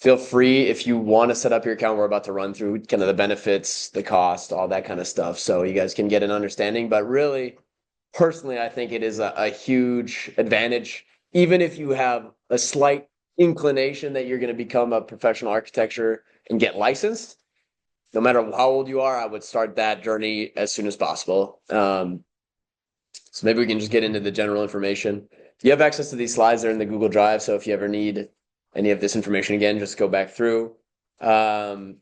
feel free if you want to set up your account. We're about to run through kind of the benefits, the cost, all that kind of stuff. So you guys can get an understanding. But really, personally, I think it is a huge advantage, even if you have a slight inclination that you're going to become a professional architecture and get licensed. No matter how old you are, I would start that journey as soon as possible. So maybe we can just get into the general information. You have access to these slides. They're in the Google Drive. So if you ever need any of this information again, just go back through. So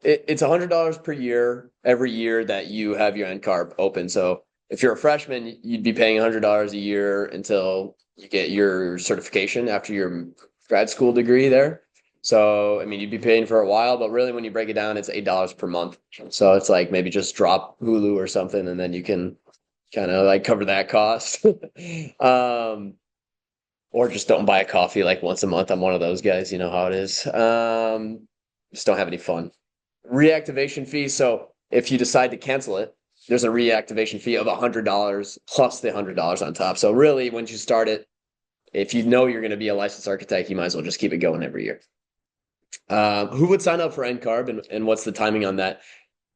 it's $100 per year, every year that you have your NCARB open. So if you're a freshman, you'd be paying $100 a year until you get your certification after your grad school degree there. So, I mean, you'd be paying for a while, but really when you break it down, it's $8 per month. So it's like maybe just drop Hulu or something, and then you can kind of like cover that cost. Or just don't buy a coffee like once a month. I'm one of those guys, you know how it is. Just don't have any fun. Reactivation fee. So if you decide to cancel it, there's a reactivation fee of $100 plus the $100 on top. So really, once you start it, if you know you're going to be a licensed architect, you might as well just keep it going every year. Who would sign up for NCARB and what's the timing on that?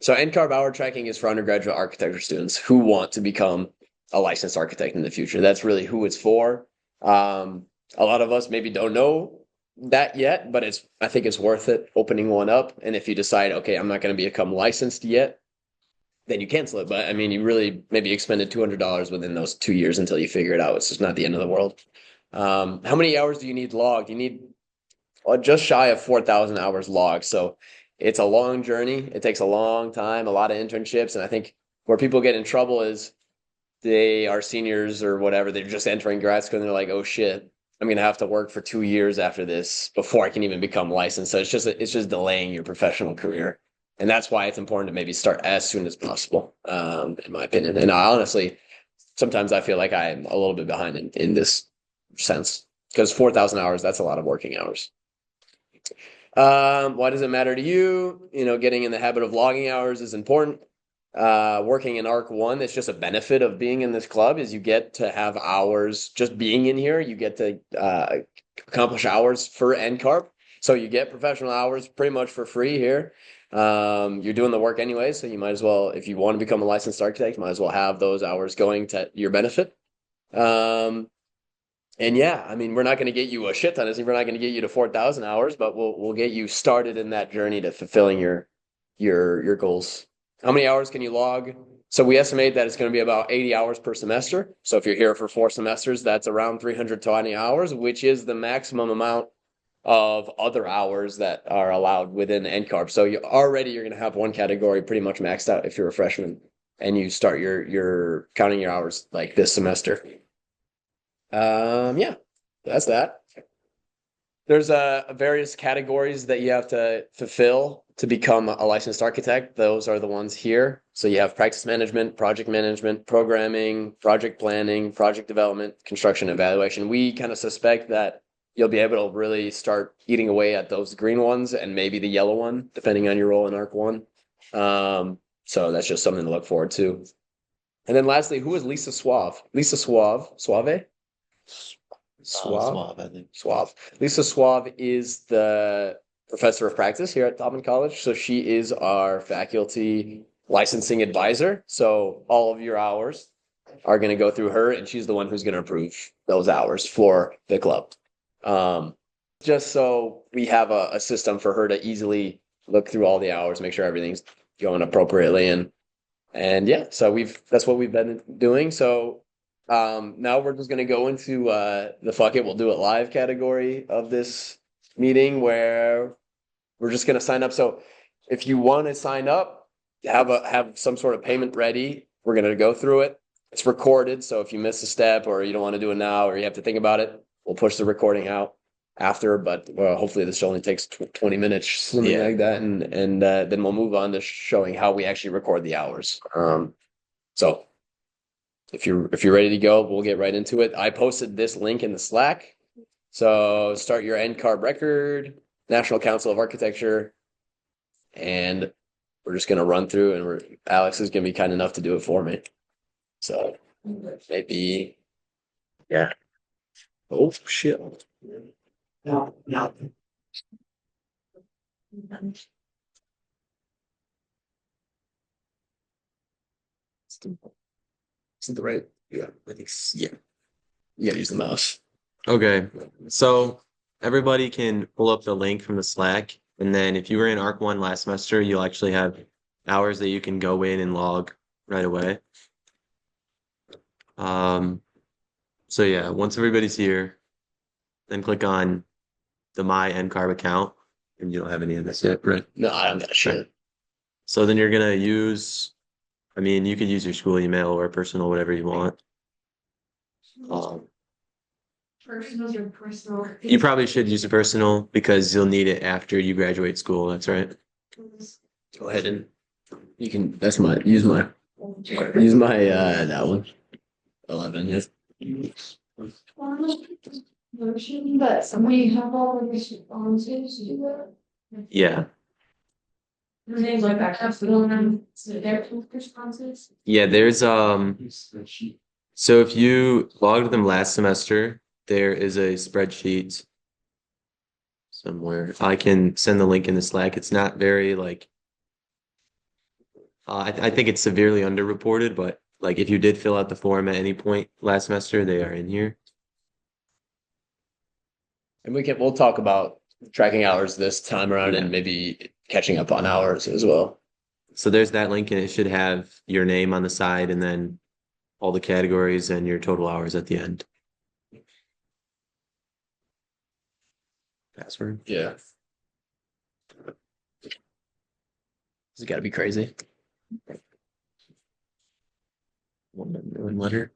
So NCARB hour tracking is for undergraduate architecture students who want to become a licensed architect in the future. That's really who it's for. A lot of us maybe don't know that yet, but I think it's worth it opening one up. And if you decide, okay, I'm not going to become licensed yet, then you cancel it. But I mean, you really maybe expended $200 within those 2 years until you figure it out. It's just not the end of the world. How many hours do you need logged? You need just shy of 4,000 hours logged. So it's a long journey. It takes a long time, a lot of internships. And I think where people get in trouble is they are seniors or whatever. They're just entering grad school and they're like, oh shit, I'm going to have to work for 2 years after this before I can even become licensed. So it's just delaying your professional career. And that's why it's important to maybe start as soon as possible, in my opinion. And I honestly, sometimes I feel like I'm a little bit behind in this sense because 4,000 hours, that's a lot of working hours. Why does it matter to you? You know, getting in the habit of logging hours is important. Working in ARCH1, it's just a benefit of being in this club is you get to have hours just being in here. You get to accomplish hours for NCARB. So you get professional hours pretty much for free here. You're doing the work anyway, so you might as well, if you want to become a licensed architect, you might as well have those hours going to your benefit. And yeah, I mean, we're not going to get you a shit ton. We're not going to get you to 4,000 hours, but we'll get you started in that journey to fulfilling your goals. How many hours can you log? So we estimate that it's going to be about 80 hours per semester. So if you're here for 4 semesters, that's around 320 hours, which is the maximum amount of other hours that are allowed within NCARB. So you're going to have one category pretty much maxed out if you're a freshman and you start your counting your hours like this semester. Yeah, that's that. There's various categories that you have to fulfill to become a licensed architect. Those are the ones here. So you have practice management, project management, programming, project planning, project development, construction evaluation. We kind of suspect that you'll be able to really start eating away at those green ones and maybe the yellow one, depending on your role in ARC1. So that's just something to look forward to. And then lastly, who is Lisa Suave? Lisa Suave? Suave, I think. Suave. Lisa Suave is the professor of practice here at Taubman College. So she is our faculty licensing advisor. So all of your hours are going to go through her, and she's the one who's going to approve those hours for the club. Just so we have a system for her to easily look through all the hours, make sure everything's going appropriately. And yeah, so that's what we've been doing. So now we're just going to go into the fuck it, we'll do it live category of this meeting where we're just going to sign up. So if you want to sign up, have some sort of payment ready. We're going to go through it. It's recorded. So if you miss a step or you don't want to do it now or you have to think about it, we'll push the recording out after. But hopefully this only takes 20 minutes, something like that. And then we'll move on to showing how we actually record the hours. So if you're ready to go, we'll get right into it. I posted this link in the Slack. So start your NCARB record, National Council of Architecture, and we're just going to run through, and Alex is going to be kind enough to do it for me. So maybe, yeah. Oh, shit. No, no. Isn't the right? Yeah, I think yeah. You gotta use the mouse. Okay, so everybody can pull up the link from the Slack, and then if you were in ARC1 last semester, you'll actually have hours that you can go in and log right away. So yeah, once everybody's here, then click on the My NCARB account, and you don't have any of this yet, right? No, I don't got shit. Right. So then you're gonna use, I mean, you could use your school email or personal, whatever you want. Personal or personal. You probably should use a personal because you'll need it after you graduate school. That's right. Go ahead and you can. That's my that one. 11. Yes. Motion, but somebody have all the responses to that. Yeah. The names like that, have fill them, so their responses. Yeah. There's So if you logged them last semester, there is a spreadsheet somewhere. I can send the link in the Slack. It's not very like I think it's severely underreported, but like if you did fill out the form at any point last semester, they are in here. And we'll talk about tracking hours this time around and maybe catching up on hours as well. So there's that link and it should have your name on the side and then all the categories and your total hours at the end. Password? Yeah. It's got to be crazy. One letter.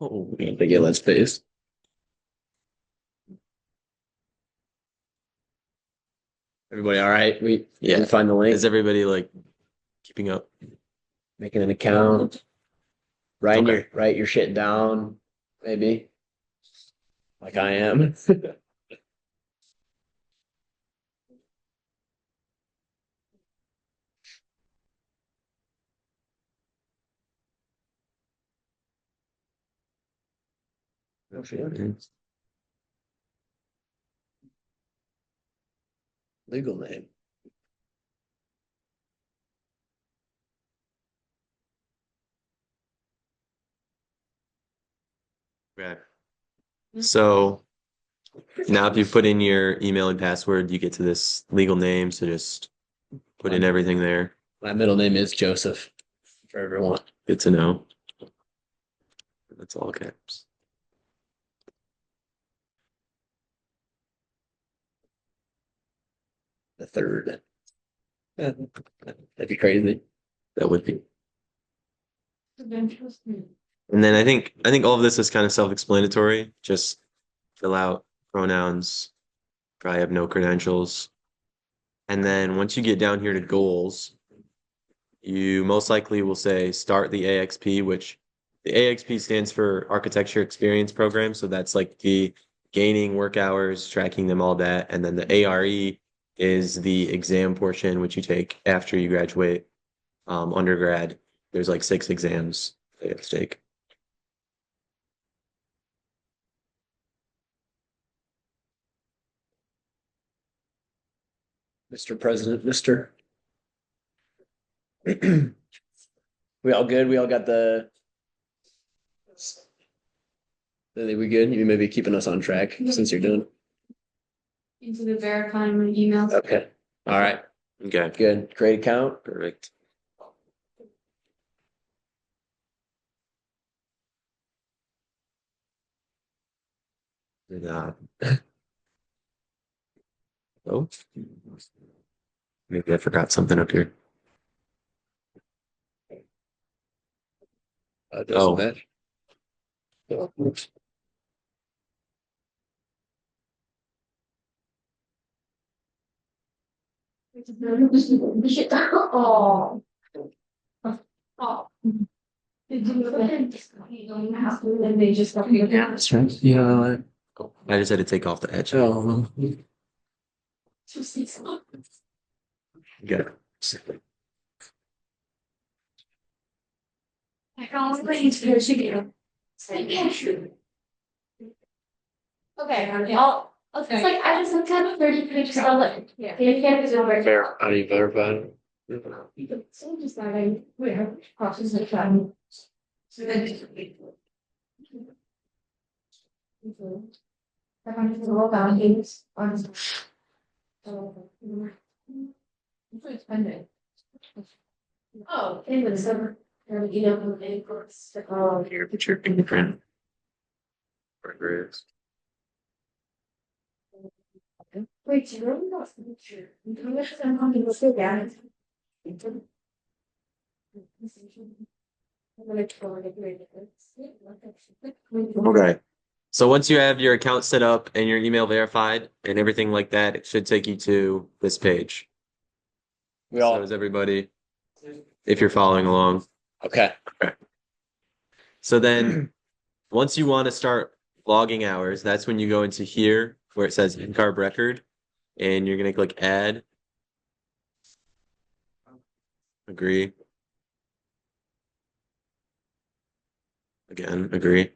Oh, they get less space. Everybody all right? We find the link. Is everybody like keeping up? Making an account. Write your shit down, maybe. Like I am. Legal name. Okay. So now if you put in your email and password, you get to this legal name. So just put in everything there. My middle name is Joseph for everyone. Good to know. That's all caps. The third. That'd be crazy. That would be. And then I think all of this is kind of self-explanatory. Just fill out pronouns. Probably have no credentials. And then once you get down here to goals, you most likely will say start the AXP, which the AXP stands for Architecture Experience Program. So that's like the gaining work hours, tracking them, all that. And then the ARE is the exam portion, which you take after you graduate undergrad. There's like 6 exams that you have to take. Mr. President, Mr. We all good? We all got the. We good? You may be keeping us on track since you're doing. Into the verifying my email. Okay. All right. Okay. Good. Create account. Perfect. Oh, maybe I forgot something up here. Doesn't match. Oops. Oh. Oh. And they just got Yeah, that's right. Yeah. I just had to take off the edge. Oh. Okay. I can only bring it to your studio. Okay, okay. It's like, I just looked at 30 pages of it. Yeah. You can't do it. Fair. How do you verify it? So just that I, we have process of time. So then just. I find it all about things on. It's pending. Oh, it was summer. You know, it was. Here, put your fingerprint. Wait, you really not sure. You can look at them on the still down. Okay. So once you have your account set up and your email verified and everything like that, it should take you to this page. We So all does everybody, if you're following along. okay. So then once you want to start logging hours, that's when you go into here where it says NCARB record and you're going to click add. Agree. Again, agree.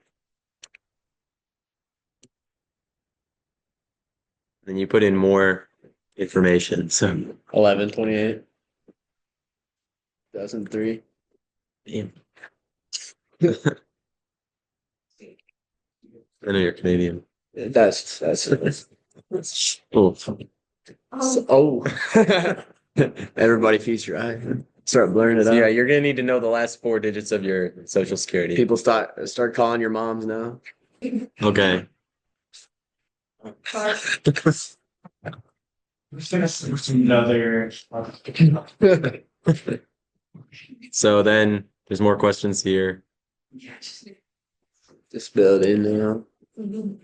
Then you put in more information. So 11/28. 2003. damn. I know you're Canadian. That's Oh. oh. Everybody feeds your eye. Start blurring it So out. yeah, you're gonna need to know the last 4 digits of your social security. People start calling your moms now. Okay. Another. So then there's more questions here. Disability,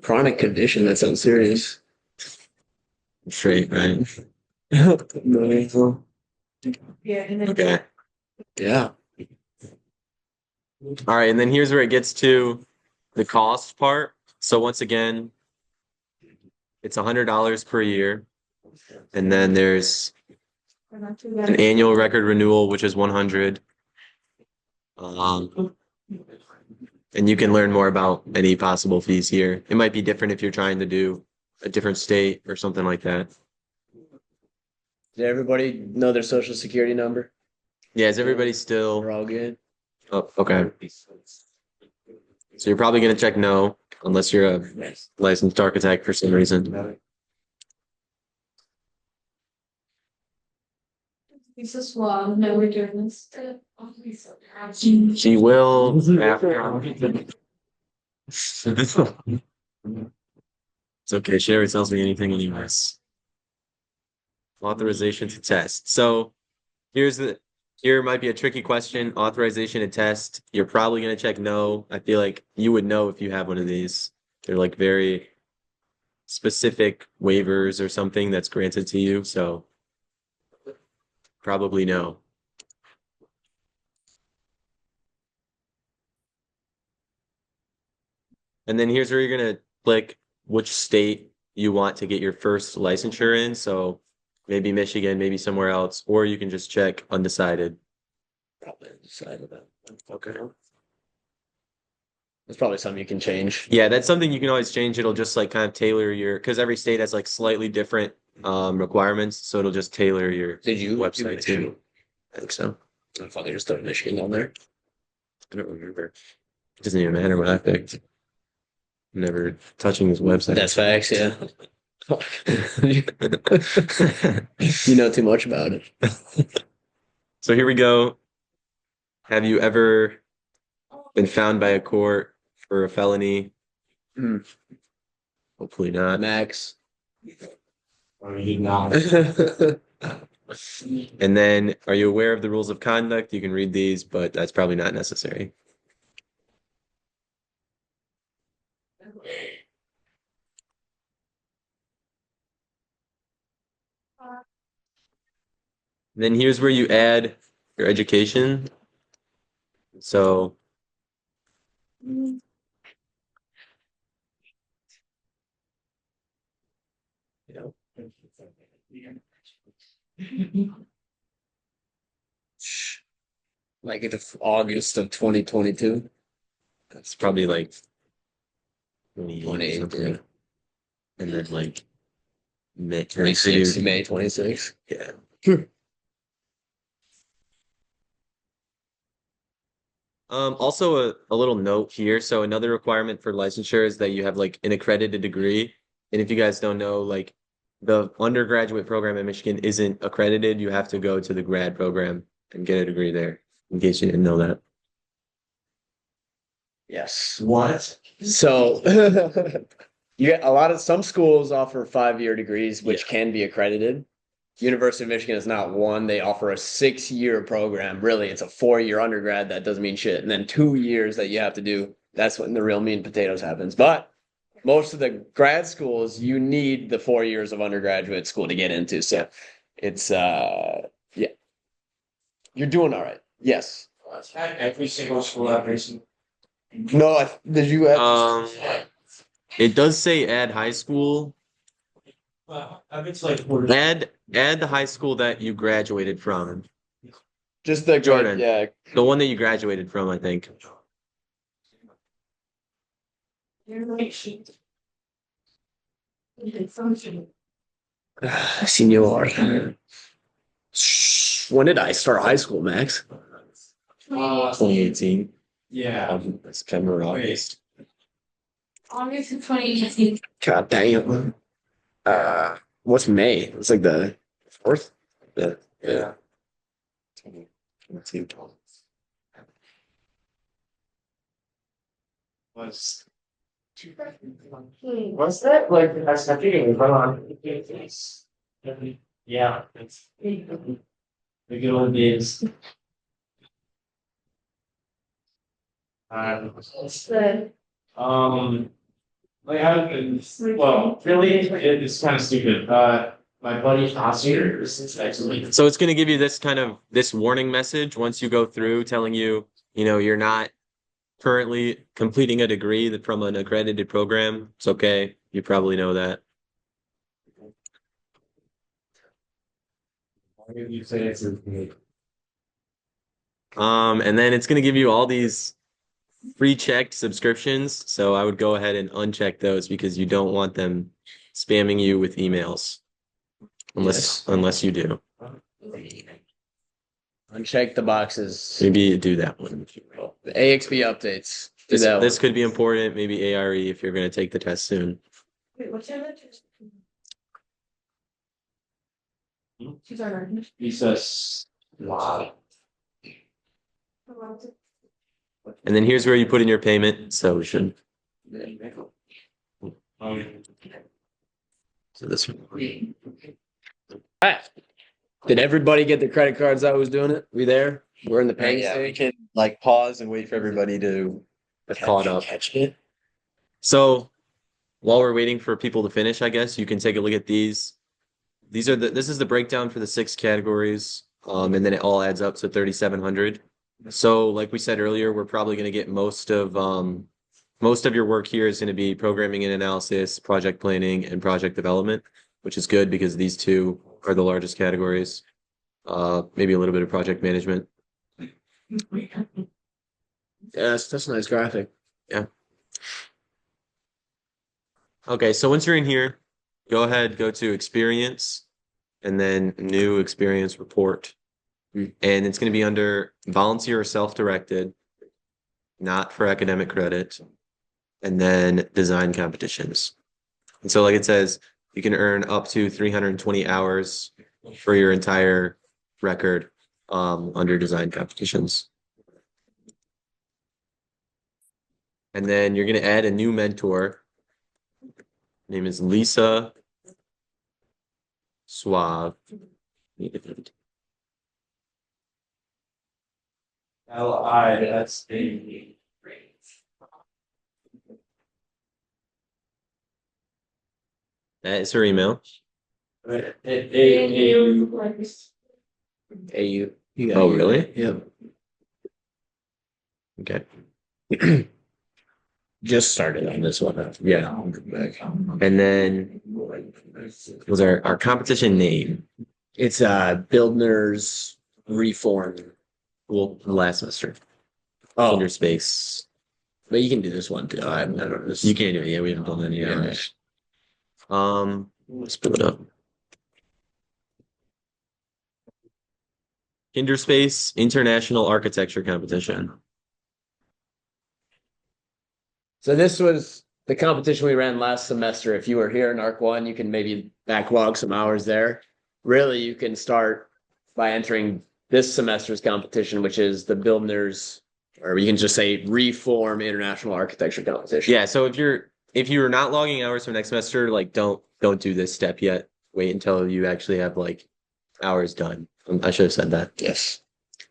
chronic condition. That sounds serious. Straight, right? Yeah, and then. Okay. Yeah. All right, and then here's where it gets to the cost part. So once again, it's $100 per year. And then there's an annual record renewal, which is 100. And you can learn more about any possible fees here. It might be different if you're trying to do a different state or something like that. Did everybody know their social security number? Yeah, is everybody We're still? all good. Oh, okay. So you're probably going to check no, unless you're a licensed architect for some reason. This is why, no, we're doing this. She will after. It's okay. She never tells me anything anyways. Authorization to test. So here might be a tricky question. Authorization to test. You're probably going to check no. I feel like you would know if you have one of these. They're like very specific waivers or something that's granted to you. So probably no. And then here's where you're going to click which state you want to get your first licensure in. So maybe Michigan, maybe somewhere else, or you can just check undecided. Probably decided that. Okay. That's probably something you can change. Yeah, that's something you can always change. It'll just like kind of tailor your, because every state has like slightly different requirements. So it'll just tailor your Did you website too. I think so. I thought they just threw Michigan on there. I don't remember. It doesn't even matter what I picked. I'm never touching his website. That's facts, yeah. You know too much about it. So here we go. Have you ever been found by a court for a felony? Hmm. Hopefully not. Max. And then, are you aware of the rules of conduct? You can read these, but that's probably not necessary. Then here's where you add your education. So Like the August of 2022. It's probably like 28 or 28, something. yeah. And then like May 26, May 26. Yeah. Also a little note here. So another requirement for licensure is that you have like an accredited degree. And if you guys don't know, like the undergraduate program in Michigan isn't accredited. You have to go to the grad program and get a degree there, in case you didn't know that. Yes. What? So you get a lot of some schools offer 5-year degrees, which Yeah. can be accredited. University of Michigan is not one. They offer a 6-year program. Really, it's a 4-year undergrad. That doesn't mean shit. And then 2 years that you have to do. That's when the real meat and potatoes happens. But most of the grad schools, you need the 4 years of undergraduate school to get into. So it's yeah. You're doing all right. Yes. Every single school I've recently. No, did you It does say add high school. I've been to like Add the high school that you graduated from. just the Jordan. Yeah. The one that you graduated from, I think. Senior. When did I start high school, Max? 2018. yeah. September, August. August of 2018. God damn. What's May? It's like the 4th. Yeah. Was what's that like? That's not feeling. Hold on. Yeah, it's the good old days. It's the Like well, really, it's kind of stupid. My buddy Oscar is actually. So it's going to give you this warning message once you go through telling you, you're not currently completing a degree from an accredited program. It's okay. You probably know that. You say it's And then it's going to give you all these free checked subscriptions. So I would go ahead and uncheck those because you don't want them spamming you with emails. Unless you do. Uncheck the boxes. Maybe do that one. The AXP updates. Do that This one. could be important. Maybe ARE if you're going to take the test soon. Wait, what's your address? She's on our. He says, wow. And then here's where you put in your payment. So we should. So this one. Did everybody get the credit cards that was doing it? We there? We're in the paying Yeah, we stage. can like pause and wait for everybody to have caught up. Catch it. So while we're waiting for people to finish, I guess you can take a look at these. This is the breakdown for the 6 categories. And then it all adds up to 3,700. So like we said earlier, we're probably going to get most of your work here is going to be programming and analysis, project planning, and project development, which is good because these 2 are the largest categories. Maybe a little bit of project management. Yes, that's a nice graphic. Yeah. Okay, so once you're in here, go ahead, go to experience, and then new experience report. And it's going to be under volunteer or self-directed, not for academic credit, and then design competitions. And so like it says, you can earn up to 320 hours for your entire record under design competitions. And then you're going to add a new mentor. Her name is Lisa Suave. L.I. That's the. That is her email. AU. Oh, really? Yeah. Okay. just started on this one. Yeah. And then was our competition name? It's Buildner's Reform. Well, last semester. Oh, Kinder Space. but you can do this one too. I don't know. This, You can't do it. Yeah, we haven't done any Yeah. hours. Let's pull it up. Kinder Space International Architecture Competition. So this was the competition we ran last semester. If you were here in ARC1, you can maybe backlog some hours there. Really, you can start by entering this semester's competition, which is the Buildner's, or you can just say Reform International Architecture Competition. Yeah, so if you're not logging hours for next semester, like don't do this step yet. Wait until you actually have like hours done. I should have said that. Yes.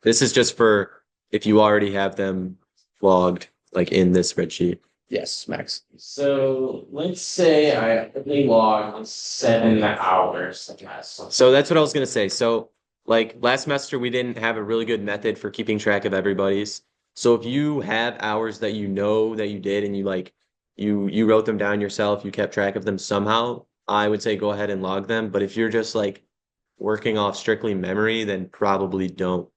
This is just for if you already have them logged like in this spreadsheet. Yes, Max. So let's say I only log 7 hours. So that's what I was gonna say. So like last semester we didn't have a really good method for keeping track of everybody's. So if you have hours that you know that you did and you like you wrote them down yourself, you kept track of them somehow, I would say go ahead and log them. But if you're just like working off strictly memory, then probably don't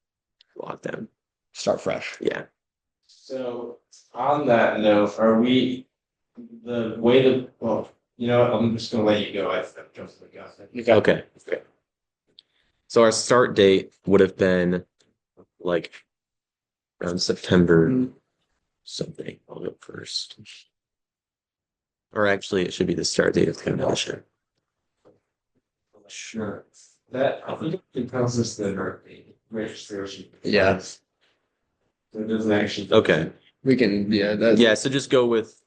log them. Start fresh. Yeah. So on that note, are we the way to, well, you know what, I'm just gonna let you go. I've jumped the gun. Okay. So our start date would have been like around September something. I'll go first. Or actually, it should be the start date of the competition. Sure. That, I think it tells us the registration. Yeah. So it doesn't actually. Okay. We can, yeah, that's Yeah, so just go with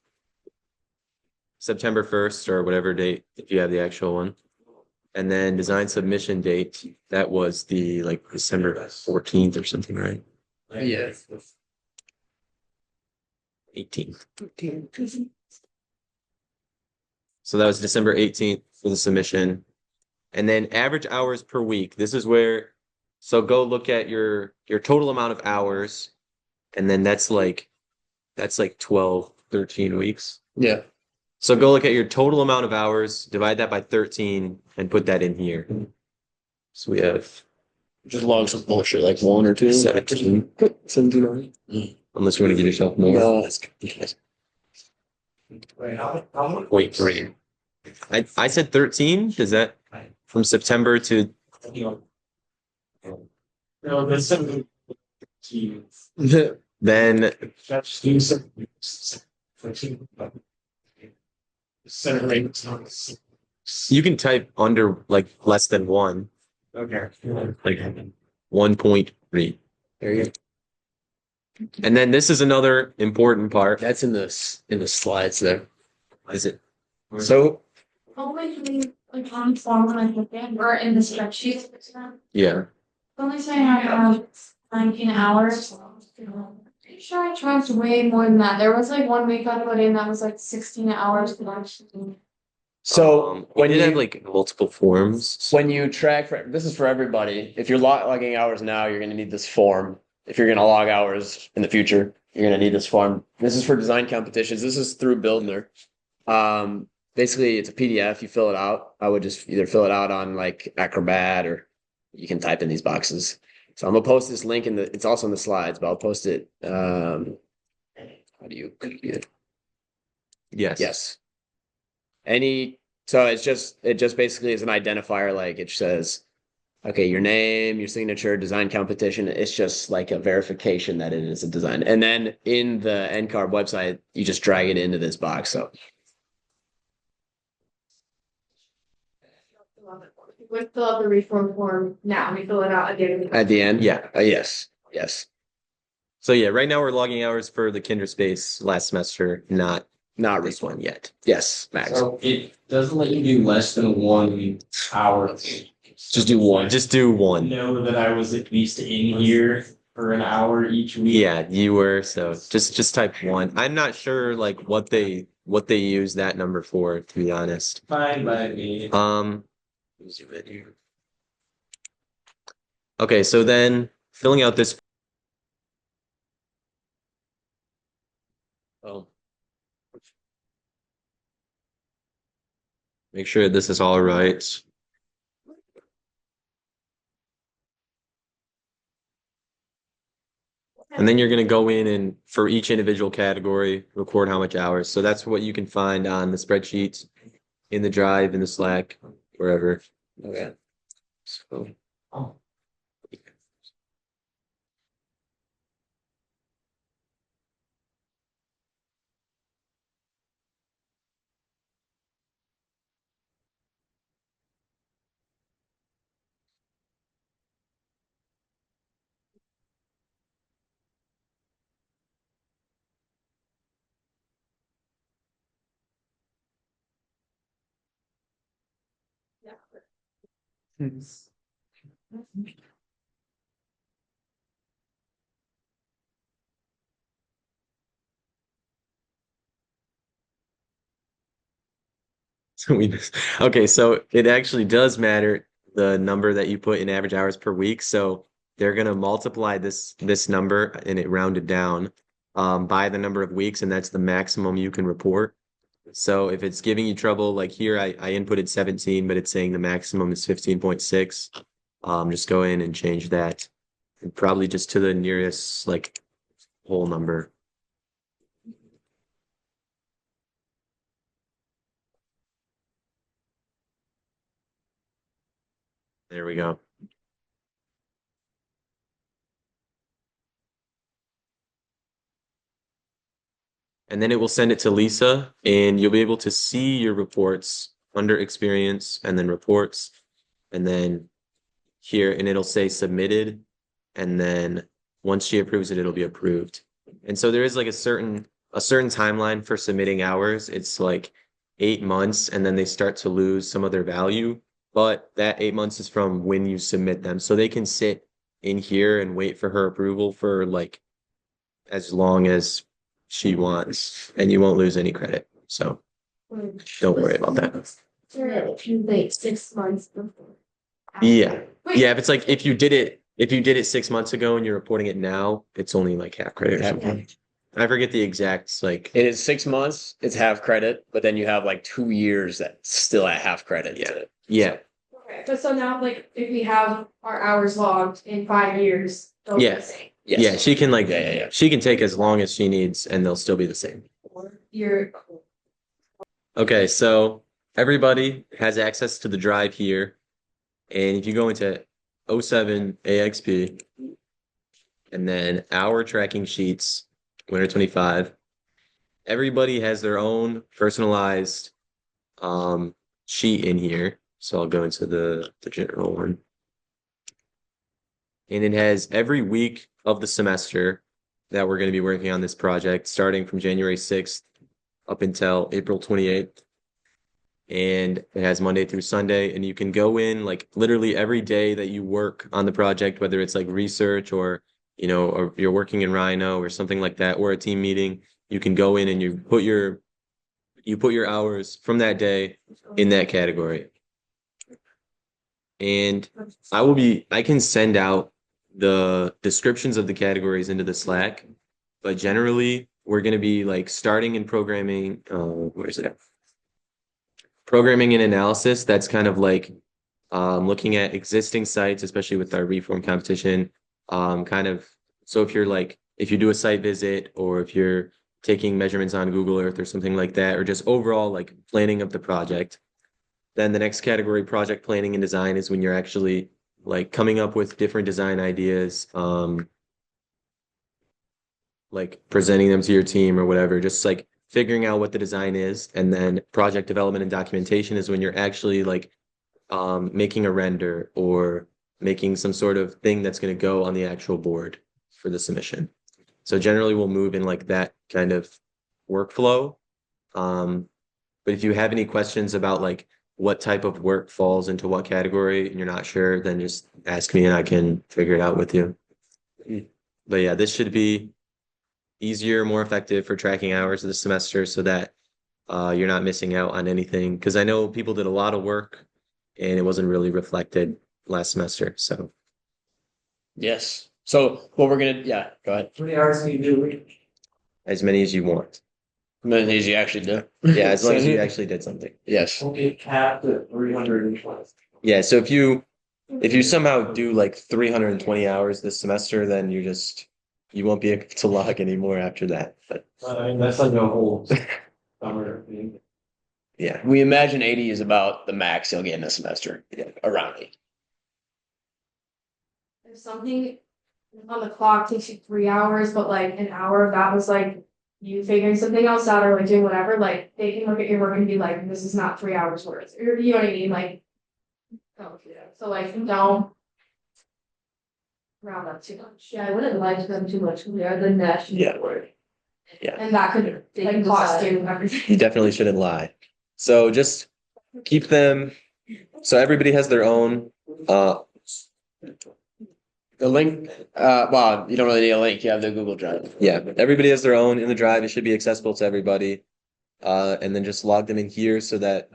September 1st or whatever date if you have the actual one. And then design submission date, that was the like December 14th or something, right? Yeah. 18th. So that was December 18th for the submission. And then average hours per week. This is where, so go look at your total amount of hours. And then that's like 12, 13 weeks. Yeah. So go look at your total amount of hours, divide that by 13 and put that in here. So we have Just log some bullshit like 1 or 2. 17. 17. Unless you want to give yourself more. No, that's good. Wait, how Wait, 3. I said 13. Is that from September to No, there's some. then? Just do some. You can type under like less than 1, Okay. like 1.3. There you go. And then this is another important part. That's in the slides there. Is it? So Only we like on form when I put in or in the spreadsheet. Yeah. Only say I have 19 hours. Pretty sure I charged way more than that. There was like 1 week I put in that was like 16 hours. So we when did you have like multiple forms. when you track for this is for everybody. If you're logging hours now, you're going to need this form. If you're going to log hours in the future, you're going to need this form. This is for design competitions. This is through Buildner. Basically, it's a PDF. You fill it out. I would just either fill it out on like Acrobat or you can type in these boxes. So I'm gonna post this link in the. It's also in the slides, but I'll post it. How do you copy it? Yes. Yes. So it just basically is an identifier. Like it says, okay, your name, your signature, design competition. It's just like a verification that it is a design. And then in the NCARB website, you just drag it into this box. So We fill out the reform form now. We fill it out again. at the end, Yeah. yes. So yeah, right now we're logging hours for the Kinder Space last semester, not Not this respond. one yet. Yes, Max. So it doesn't let you do less than 1 hour. Just do one. Just do 1. Know that I was at least in here for an hour each week. Yeah, you were. So just type 1. I'm not sure like what they use that number for, to be honest. Fine by me. Zoom in here. Okay, so then filling out this. Oh, Make sure this is all right. And then you're going to go in and for each individual category, record how much hours. So that's what you can find on the spreadsheet, in the Drive, in the Slack, wherever. Okay. So, okay, so it actually does matter the number that you put in average hours per week. So they're going to multiply this number and it rounded down by the number of weeks, and that's the maximum you can report. So if it's giving you trouble, like here, I inputted 17, but it's saying the maximum is 15.6. Just go in and change that, and probably just to the nearest like whole number. There we go. And then it will send it to Lisa, and you'll be able to see your reports under experience and then reports, and then here, and it'll say submitted. And then once she approves it, it'll be approved. And so there is like a certain timeline for submitting hours. It's like 8 months, and then they start to lose some of their value. But that 8 months is from when you submit them. So they can sit in here and wait for her approval for like as long as she wants, and you won't lose any credit. So don't worry about that. If you wait 6 months before. Yeah. Wait. Yeah, if you did it 6 months ago and you're reporting it now, it's only like half credit or something. I forget the exact like. It is 6 months, it's half credit, but then you have like 2 years that's still at half credit. Yeah. Yeah. Okay, but so now like if we have our hours logged in 5 years, they'll be the Yes. same. Yes. Yeah, she can like Yeah. she can take as long as she needs and they'll still be the same. You're Okay, so everybody has access to the Drive here. And if you go into 07 AXP and then our tracking sheets, winter 25, everybody has their own personalized sheet in here. So I'll go into the general one. And it has every week of the semester that we're going to be working on this project, starting from January 6th up until April 28th. And it has Monday through Sunday. And you can go in like literally every day that you work on the project, whether it's like research or, or you're working in Rhino or something like that, or a team meeting, you can go in and you put your hours from that day in that category. And I can send out the descriptions of the categories into the Slack, but generally we're going to be like starting in programming. Where's it? Programming and analysis. That's kind of like looking at existing sites, especially with our reform competition. So if you do a site visit or if you're taking measurements on Google Earth or something like that, or just overall like planning of the project. Then the next category, project planning and design, is when you're actually like coming up with different design ideas, like presenting them to your team or whatever, just like figuring out what the design is. And then project development and documentation is when you're actually like making a render or making some sort of thing that's going to go on the actual board for the submission. So generally we'll move in like that kind of workflow. But if you have any questions about like what type of work falls into what category and you're not sure, then just ask me and I can figure it out with you. But yeah, this should be easier, more effective for tracking hours this semester so that you're not missing out on anything. Because I know people did a lot of work and it wasn't really reflected last semester. So Yes. So what we're gonna, yeah, go ahead. How many hours do you do a week? as many as you want. As you actually do. Yeah, as long as you actually did something. Yes. We'll get capped at 320. Yeah, so if you somehow do like 320 hours this semester, then you won't be able to log anymore after that. But I mean, that's like a whole summer thing. yeah. We imagine 80 is about the max you'll get in a semester. Yeah. Around 80. If something on the clock takes you 3 hours, but like an hour of that was like you figuring something else out or like doing whatever, like they can look at your work and be like, this is not 3 hours worth. Or you know what I mean? Like, oh yeah. So like don't round up too much. Yeah, I wouldn't lie to them too much. We are the national Yeah. board. And that could They like can cost decide. you everything. You definitely shouldn't lie. So just keep them. So everybody has their own. The link, well, you don't really need a link. You have the Google Drive. Yeah, everybody has their own in the drive. It should be accessible to everybody. And then just log them in here so that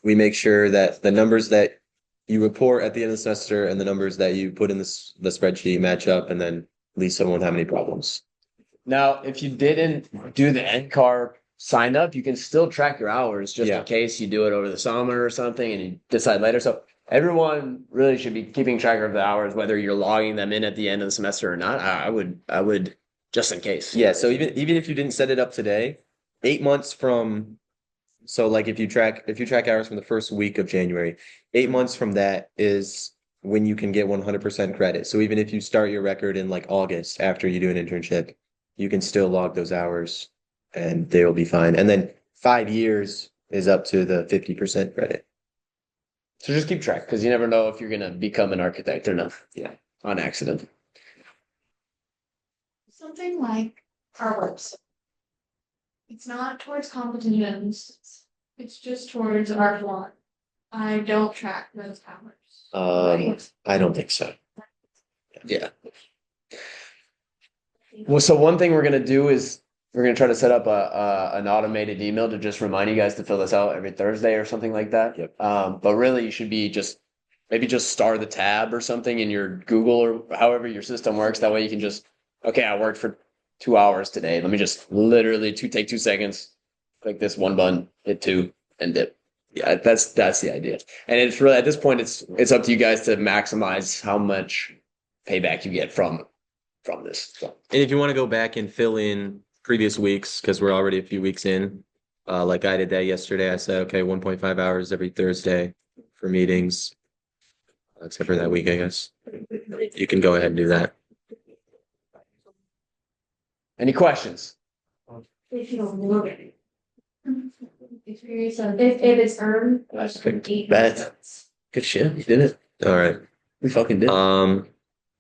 we make sure that the numbers that you report at the end of the semester and the numbers that you put in the spreadsheet match up, and then Lisa won't have any problems. Now, if you didn't do the NCARB sign up, you can still track your hours just Yeah. in case you do it over the summer or something and you decide later. So everyone really should be keeping track of the hours, whether you're logging them in at the end of the semester or not. I would just in case. Yeah, so even if you didn't set it up today, 8 months from so like if you track hours from the first week of January, 8 months from that is when you can get 100% credit. So even if you start your record in like August after you do an internship, you can still log those hours and they will be fine. And then 5 years is up to the 50% credit. So just keep track because you never know if you're going to become an architect or not. Yeah. On accident. Something like our website. It's not towards competitions. It's just towards ARCH1. I don't track those hours. I don't think so. Yeah. Well, so one thing we're going to do is we're going to try to set up an automated email to just remind you guys to fill this out every Thursday or something like that. Yep. But really you should be maybe just star the tab or something in your Google or however your system works. That way you can just, okay, I worked for 2 hours today. Let me just literally take 2 seconds, click this one button, hit 2 and dip. Yeah, that's the idea. And it's really, at this point, it's up to you guys to maximize how much payback you get from this. So. And if you want to go back and fill in previous weeks, because we're already a few weeks in, like I did that yesterday, I said, okay, 1.5 hours every Thursday for meetings, except for that week, I guess. You can go ahead and do that. Any questions? If you don't know it. If it's earned. Bet. Good shit. You did it. All right. We fucking did.